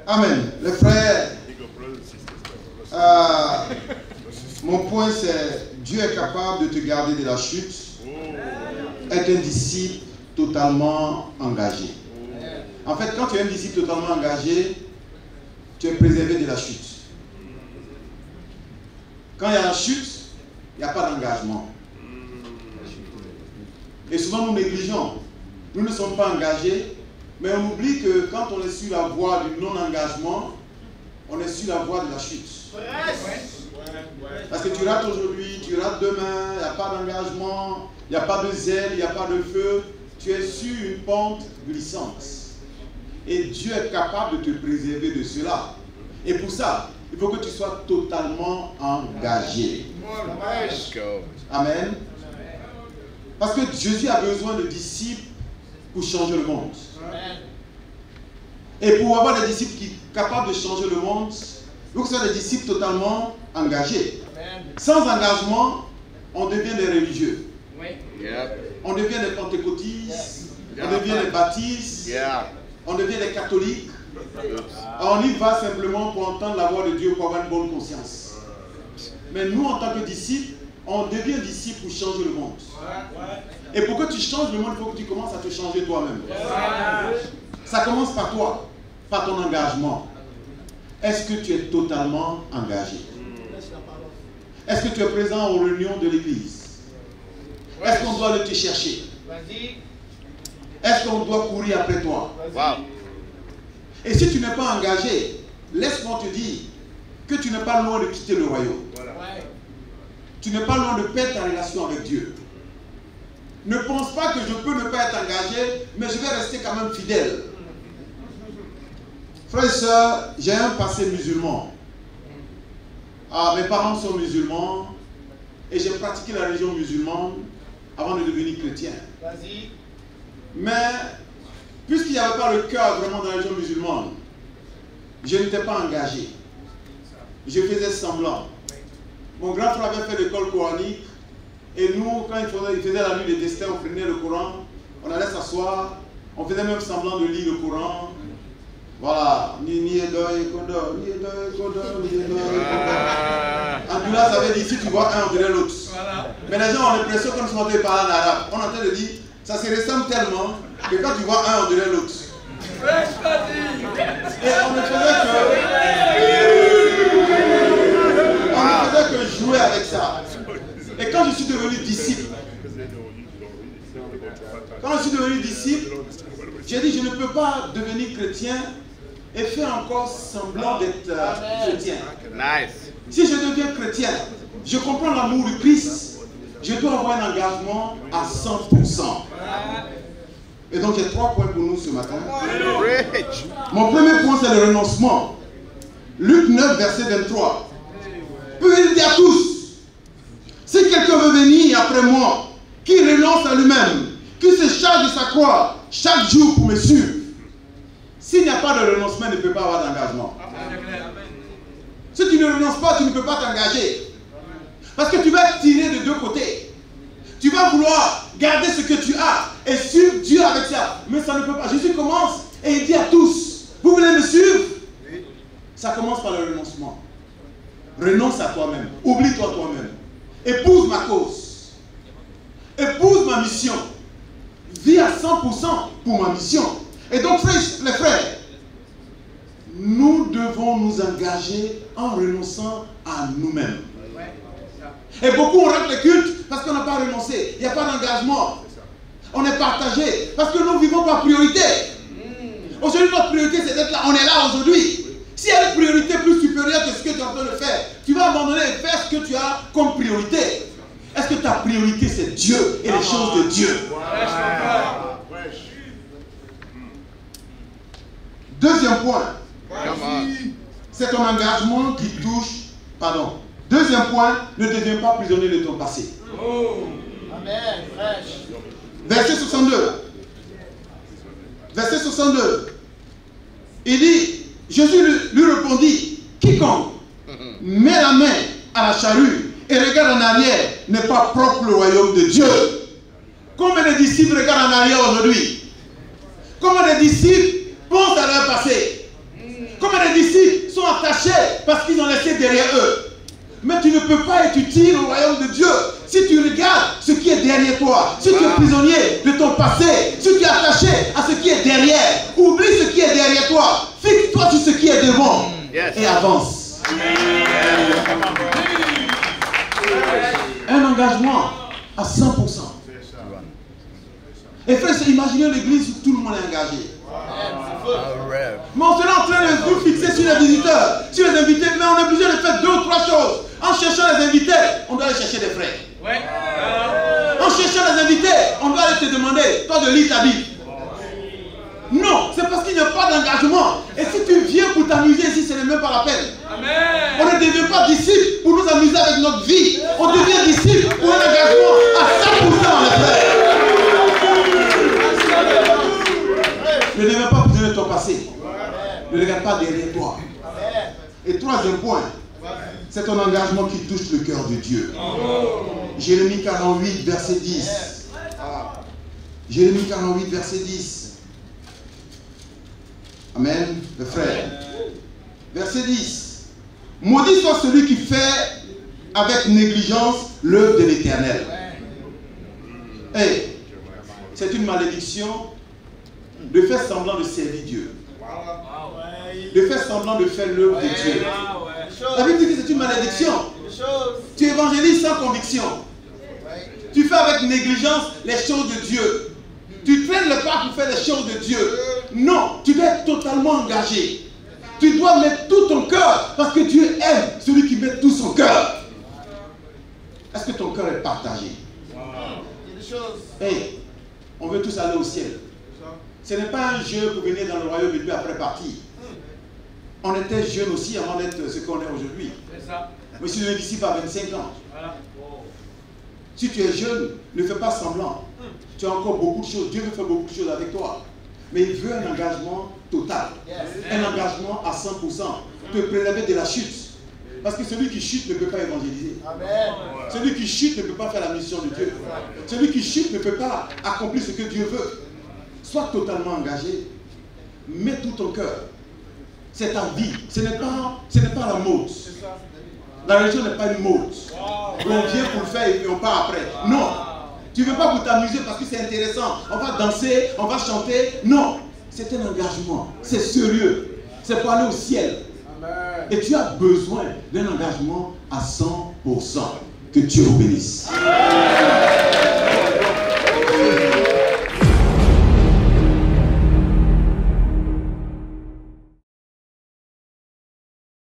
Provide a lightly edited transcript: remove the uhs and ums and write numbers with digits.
Amen. Les frères, mon point c'est Dieu est capable de te garder de la chute. Être un disciple totalement engagé. En fait, quand tu es un disciple totalement engagé, tu es préservé de la chute. Quand il y a la chute, il n'y a pas d'engagement. Et souvent nous négligeons. Nous ne sommes pas engagés, mais on oublie que quand on est sur la voie du non-engagement, on est sur la voie de la chute. Parce que tu rates aujourd'hui, tu rates demain, il n'y a pas d'engagement, il n'y a pas de zèle, il n'y a pas de feu. Tu es sur une pente glissante. Et Dieu est capable de te préserver de cela. Et pour ça, il faut que tu sois totalement engagé. Amen. Parce que Jésus a besoin de disciples pour changer le monde. Et pour avoir des disciples qui sont capables de changer le monde, il faut que ce soit des disciples totalement engagés. Sans engagement, on devient des religieux. On devient des pentecôtistes, on devient des baptistes, on devient des catholiques. On y va simplement pour entendre la voix de Dieu, pour avoir une bonne conscience. Mais nous, en tant que disciples, on devient disciple pour changer le monde. Et pour que tu changes le monde, il faut que tu commences à te changer toi-même. Ça commence par toi, par ton engagement. Est-ce que tu es totalement engagé? Est-ce que tu es présent aux réunions de l'église? Est-ce qu'on doit aller te chercher? Est-ce qu'on doit courir après toi? Et si tu n'es pas engagé, laisse-moi te dire que tu n'es pas loin de quitter le royaume. Tu n'es pas loin de perdre ta relation avec Dieu. Ne pense pas que je peux ne pas être engagé, mais je vais rester quand même fidèle. Frères et sœurs, j'ai un passé musulman. Mes parents sont musulmans et j'ai pratiqué la religion musulmane avant de devenir chrétien. Mais puisqu'il n'y avait pas le cœur vraiment dans la religion musulmane, je n'étais pas engagé. Je faisais semblant. Mon grand frère avait fait l'école coranique et nous, quand il faisait la nuit des destins, on prenait le Coran, on allait s'asseoir, on faisait même semblant de lire le Coran. Voilà. Abdullah, ça veut dire si tu vois un, on dirait l'autre. Mais les gens ont l'impression comme si on devait parler en arabe. On entend de dire, ça se ressemble tellement que quand tu vois un, on dirait l'autre. Et on ne faisait que jouer avec ça. Et quand je suis devenu disciple, j'ai dit je ne peux pas devenir chrétien et faire encore semblant d'être chrétien. Si je deviens chrétien, je comprends l'amour du Christ, je dois avoir un engagement à 100%. Et donc j'ai 3 points pour nous ce matin. Mon premier point c'est le renoncement. Luc 9 verset 23. Puis il dit à tous, si quelqu'un veut venir après moi, qui renonce à lui-même, qui se charge de sa croix chaque jour pour me suivre. S'il n'y a pas de renoncement, il ne peut pas avoir d'engagement. Si tu ne renonces pas, tu ne peux pas t'engager. Parce que tu vas être tiré de deux côtés. Tu vas vouloir garder ce que tu as et suivre Dieu avec ça. Mais ça ne peut pas. Jésus commence et il dit à tous, vous voulez me suivre? Ça commence par le renoncement. Renonce à toi-même. Oublie-toi toi-même. Épouse ma cause. Épouse ma mission. Vis à 100% pour ma mission. Et donc, les frères, nous devons nous engager en renonçant à nous-mêmes. Et beaucoup on rate le culte parce qu'on n'a pas renoncé. Il n'y a pas d'engagement. On est partagé parce que nous vivons par priorité. Aujourd'hui, notre priorité, c'est d'être là. On est là aujourd'hui. S'il y a une priorité plus supérieure que ce que tu es en train de faire, tu vas abandonner et faire ce que tu as comme priorité. Est-ce que ta priorité, c'est Dieu et les choses de Dieu? Deuxième point, c'est ton engagement qui touche, pardon. Deuxième point, ne deviens pas prisonnier de ton passé. Amen. Verset 62. Verset 62. Il dit, Jésus lui répondit, quiconque met la main à la charrue et regarde en arrière n'est pas propre le royaume de Dieu. Combien de disciples regardent en arrière aujourd'hui? Combien de disciples pensent à leur passé? Combien Combien de disciples sont attachés parce qu'ils ont laissé derrière eux? Mais tu ne peux pas être utile au royaume de Dieu si tu regardes ce qui est derrière toi. Si tu es prisonnier de ton passé, si tu es attaché à ce qui est derrière, oublie ce qui est derrière toi. Fixe-toi sur ce qui est devant et avance. Un engagement à 100%. Et frère, imaginez l'église où tout le monde est engagé. Mais on serait en train de nous fixer sur les visiteurs, sur les invités, mais on est obligé de faire 2 ou 3 choses. En cherchant les invités, on doit aller chercher des frères. En cherchant les invités, on doit aller te demander, toi, de lire ta Bible. Non, c'est parce qu'il n'y a pas d'engagement. Et si tu viens pour t'amuser ici, ce n'est même pas la peine. On ne devient pas disciple pour nous amuser avec notre vie. On devient disciple pour un engagement à 100% les frères. Ne deviens pas prisonnier de ton passé. Ne regarde pas derrière toi. Et troisième point, c'est ton engagement qui touche le cœur de Dieu. Jérémie 48, verset 10. Jérémie 48, verset 10. Amen, le frère. Verset 10. Maudit soit celui qui fait avec négligence l'œuvre de l'Éternel. Hey, c'est une malédiction de faire semblant de servir Dieu. De faire semblant de faire l'œuvre de Dieu. La Bible dit que c'est une malédiction. Tu évangélises sans conviction. Tu fais avec négligence les choses de Dieu. Tu traînes le pas pour faire les choses de Dieu. Non, tu dois être totalement engagé. Tu dois mettre tout ton cœur parce que Dieu aime celui qui met tout son cœur. Est-ce que ton cœur est partagé? Hey, on veut tous aller au ciel. Ce n'est pas un jeu pour venir dans le royaume de Dieu après partir. On était jeunes aussi avant d'être ce qu'on est aujourd'hui. Mais si je suis disciple à 25 ans. Si tu es jeune, ne fais pas semblant. Tu as encore beaucoup de choses. Dieu veut faire beaucoup de choses avec toi. Mais il veut un engagement total. Un engagement à 100%. Te préserver de la chute. Parce que celui qui chute ne peut pas évangéliser. Celui qui chute ne peut pas faire la mission de Dieu. Celui qui chute ne peut pas accomplir ce que Dieu veut. Sois totalement engagé. Mets tout ton cœur. C'est ta vie. Ce n'est pas la mode. La religion n'est pas une mode. On vient pour le faire et puis on part après. Non. Tu ne veux pas pour t'amuser parce que c'est intéressant. On va danser, on va chanter. Non. C'est un engagement. C'est sérieux. C'est pour aller au ciel. Et tu as besoin d'un engagement à 100%. Que Dieu vous bénisse.